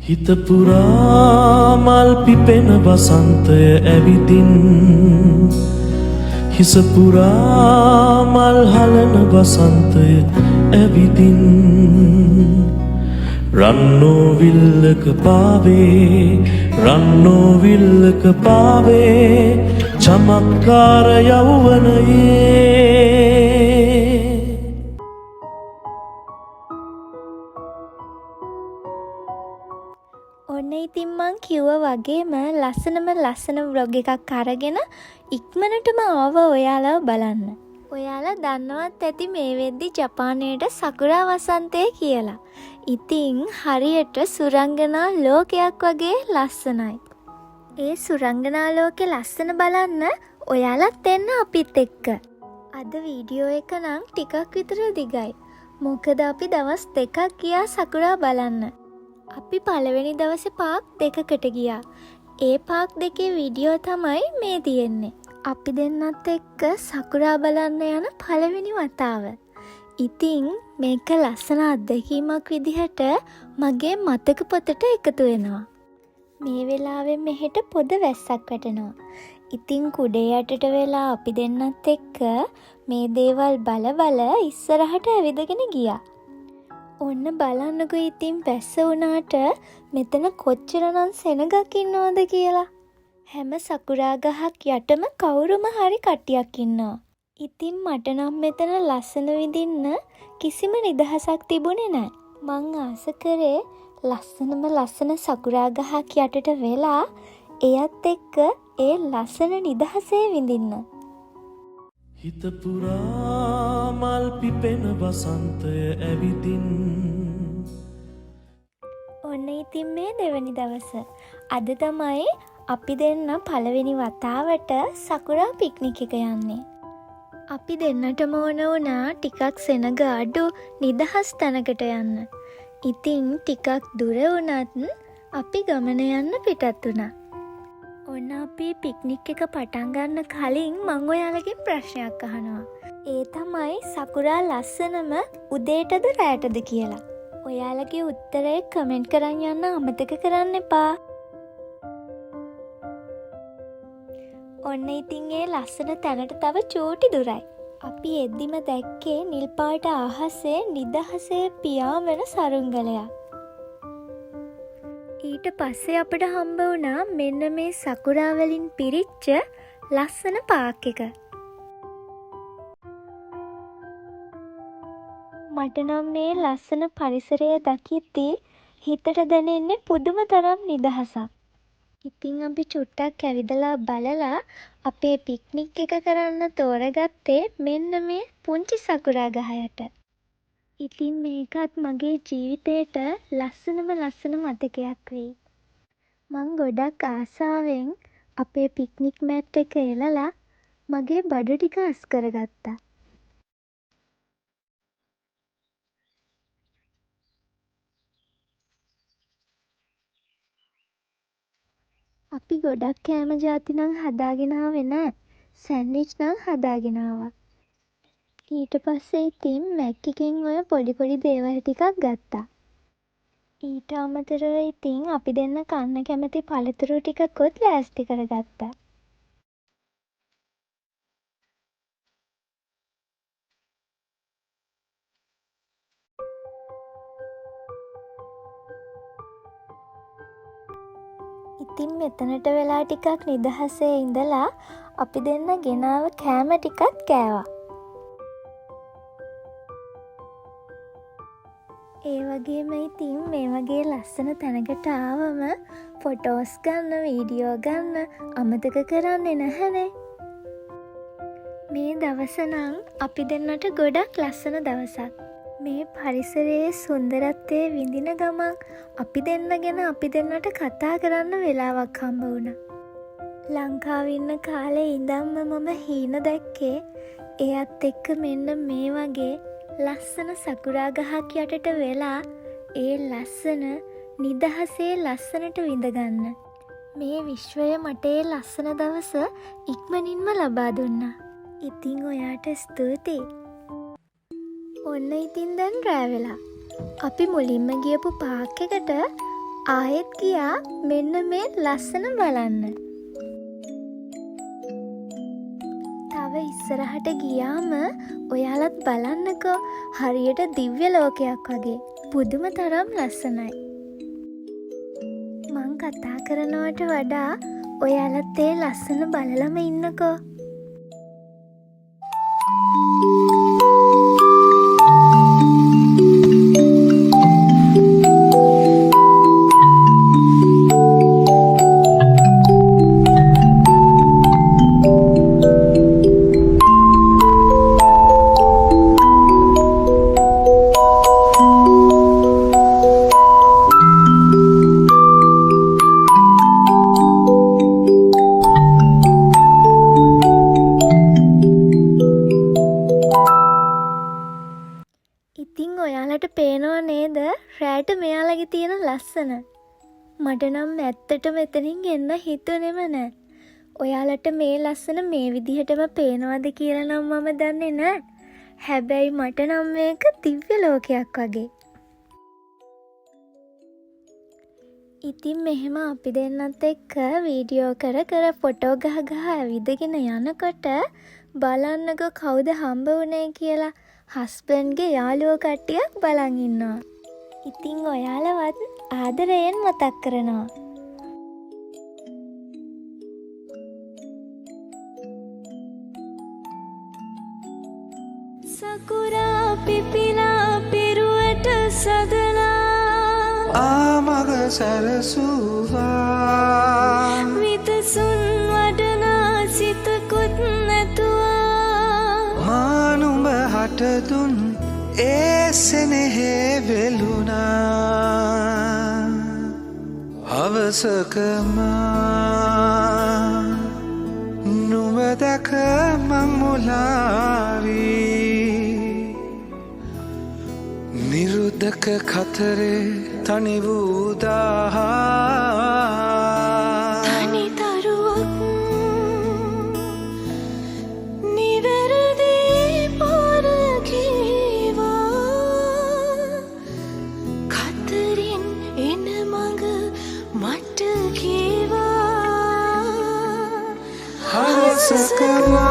හිත පුරා මල් පිපෙන වසන්තය ඇවිදින් හිස පුරා මල් හලන වසන්තය ඇවිදින් රන්නෝ විල්ලක පාවේ රන්නෝ විල්ලක පාවේ චමත්කාර යෞවනයේ ඔන්න ඉතින් මං කිව්වා වගේම ලස්සන ව්ලොග් එකක් අරගෙන ඉක්මනටම ආව ඔයාලා බලන්න. ඔයාලා දන්නවත් ඇති මේ වෙද්දි ජපානයේට සකුරා වසන්තය කියලා. ඉතින් හරියට සුරංගනා ලෝකයක් වගේ ලස්සනයි. ඒ සුරංගනා ලෝකේ ලස්සන බලන්න ඔයාලත් එන්න අපිත් එක්ක. අද වීඩියෝ එක නම් ටිකක් විතර දිගයි. මොකද අපි දවස් 2ක් ගියා සකුරා බලන්න. අපි පළවෙනි දවසේ පාක් දෙකකට ගියා. ඒ පාක් දෙකේ වීඩියෝ තමයි මේ තියෙන්නේ. අපි දෙන්නත් එක්ක සකුරා බලන්න යන පළවෙනි වතාව. ඉතින් මේක ලස්සන අත්දැකීමක් විදිහට මගේ මතක පොතට එකතු වෙනවා. මේ වෙලාවෙන් මෙහෙට පොද වැස්සක් වැටෙනවා. ඉතින් කුඩේ යටට වෙලා අපි දෙන්නත් එක්ක මේ දේවල් බල ඉස්සරහට ඇවිදගෙන ගියා. ඔන්න බලන්නකෝ ඉතින් වැස්ස වුණාට මෙතන කොච්චරනම් සෙනගක් ඉන්නවද කියලා. හැම සකුරා ගහක් යටම කවුරුම හරි කට්ටියක් ඉන්නවා. ඉතින් මට නම් මෙතන ලස්සන විඳින්න කිසිම නිදහසක් තිබුණේ නැහැ. මං ආස කරේ ලස්සන සකුරා ගහක් යටට වෙලා එයත් එක්ක ඒ ලස්සන නිදහසේ විඳින්න. හිත පුරා මල් පිපෙන වසන්තය ඇවිදින් ඔන්න ඉතින් මේ දෙවැනි දවස. අද තමයි අපි දෙන්න පළවෙනි වතාවට සකුරා පික්නික් එක යන්නේ. අපි දෙන්නටම ඕන වුණා ටිකක් සෙනග අඩු නිදහස් තැනකට යන්න. ඉතින් ටිකක් දුර වුණත් අපි ගමන යන්න පිටත් වුණා. ඔන්න අපි පික්නික් එක පටන් ගන්න කලින් මං ඔයාලගෙන් ප්‍රශ්නයක් අහනවා. ඒ තමයි සකුරා ලස්සනම උදේටද රැටද කියලා. ඔයාලගේ උත්තරේ කමෙන්ට් කරන් යන්න අමතක කරන්න එපා. ඔන්න ඉතින් ඒ ලස්සන තැනට තව චූටි දුරයි. අපි එද්දිම දැක්කේ නිල් පාට අහසේ නිදහසේ පියාඹන සරුංගලයක්. ඊට පස්සේ අපිට හම්බ වුණා මෙන්න මේ සකුරා වලින් පිරිච්ච ලස්සන පාක් එක. මට නම් මේ ලස්සන පරිසරය දකිද්දී හිතට දැනෙන්නේ පුදුම තරම් නිදහසක්. ඉතින් අපි චුට්ටක් ඇවිදලා බලලා අපේ පික්නික් එක කරන්න තෝරගත්තේ මෙන්න මේ පුංචි සකුරා ගහ යට. ඉතින් මේකත් මගේ ජීවිතේට ලස්සන මතකයක් වෙයි. මං ගොඩක් ආසාවෙන් අපේ පික්නික් මැට් එක එලලා මගේ බඩු ටික අස් කරගත්තා. අපි ගොඩක් කෑම ಜಾති නම් හදාගෙන ආවේ නෑ. සෑන්ඩ්විච් නම් හදාගෙන ආවා. ඊට පස්සේ ඉතින් මැක් එකෙන් ඔය පොඩි දේවල් ටිකක් ගත්තා. ඊට අමතරව ඉතින් අපි දෙන්න කන්න කැමති පළතුරු ටිකකුත් ලෑස්ති කරගත්තා. ඉතින් මෙතනට වෙලා ටිකක් නිදහසේ ඉඳලා අපි දෙන්න ගෙනාව කෑම ටිකත් කෑවා. ඒ වගේම ඉතින් මේ වගේ ලස්සන තැනකට ආවම ෆොටෝස් ගන්න වීඩියෝ ගන්න අමතක කරන්නේ නැහැනේ. මේ දවස නම් අපි දෙන්නට ගොඩක් ලස්සන දවසක්. මේ පරිසරයේ සුන්දරත්වය විඳින ගමන් අපි දෙන්න ගැන අපි දෙන්නට කතා කරන්න වෙලාවක් හම්බ වුණා. ලංකාවේ ඉන්න කාලේ ඉඳන්ම මම හීන දැක්කේ එයත් එක්ක මෙන්න මේ වගේ ලස්සන සකුරා ගහක් යටට වෙලා ඒ ලස්සන නිදහසේ ලස්සනට විඳගන්න. මේ විශ්වය මට ඒ ලස්සන දවස ඉක්මනින්ම ලබා දුන්නා. ඉතින් ඔයාට ස්තුතියි. ඔන්න ඉතින් දැන් රෑ වෙලා. අපි මුලින්ම ගියපු පාක් එකට ආයෙත් ගියා මෙන්න මේ ලස්සන බලන්න. තව ඉස්සරහට ගියාම ඔයාලත් බලන්නකෝ හරියට දිව්‍ය ලෝකයක් වගේ. පුදුම තරම් ලස්සනයි. මං කතා කරනවට වඩා ඔයාලත් ඒ ලස්සන බලලම ඉන්නකෝ. ඉතින් ඔයාලට පේනව නේද රෑට මෙයාලගේ තියෙන ලස්සන. මට නම් ඇත්තටම එතනින් එන්න හිතුනේම නෑ. ඔයාලට මේ ලස්සන මේ විදිහටම පේනවද කියලා නම් මම දන්නේ නෑ. හැබැයි මට නම් මේක දිව්‍ය ලෝකයක් වගේ. ඉතින් මෙහෙම අපි දෙන්නත් එක්ක වීඩියෝ කර කර ෆොටෝ ගහ ඇවිදගෙන යනකොට බලන්නකෝ කවුද හම්බ වුණේ කියලා. හස්බන්ඩ්ගේ යාළුවෝ කට්ටියක් බලන් ඉන්නවා. ඉතින් ඔයාලවත් ආදරයෙන් මතක් කරනවා. සකුරා පිපිලා පිරුවට සදලා ආමග සරසුවා විතසුන් වඩනා සිතකුත් නැතුවා මානුඹ හටදුන් ඒ සෙනෙහේ වෙලුනා අවසකමා නුඹ දැක මමුලාවී නිරුද්ධක කතරේ තනි වූදාහා තනි තරුවක් නිවැරදි පරකීවා කතරින් එන මඟ මට කීවා අවසකමා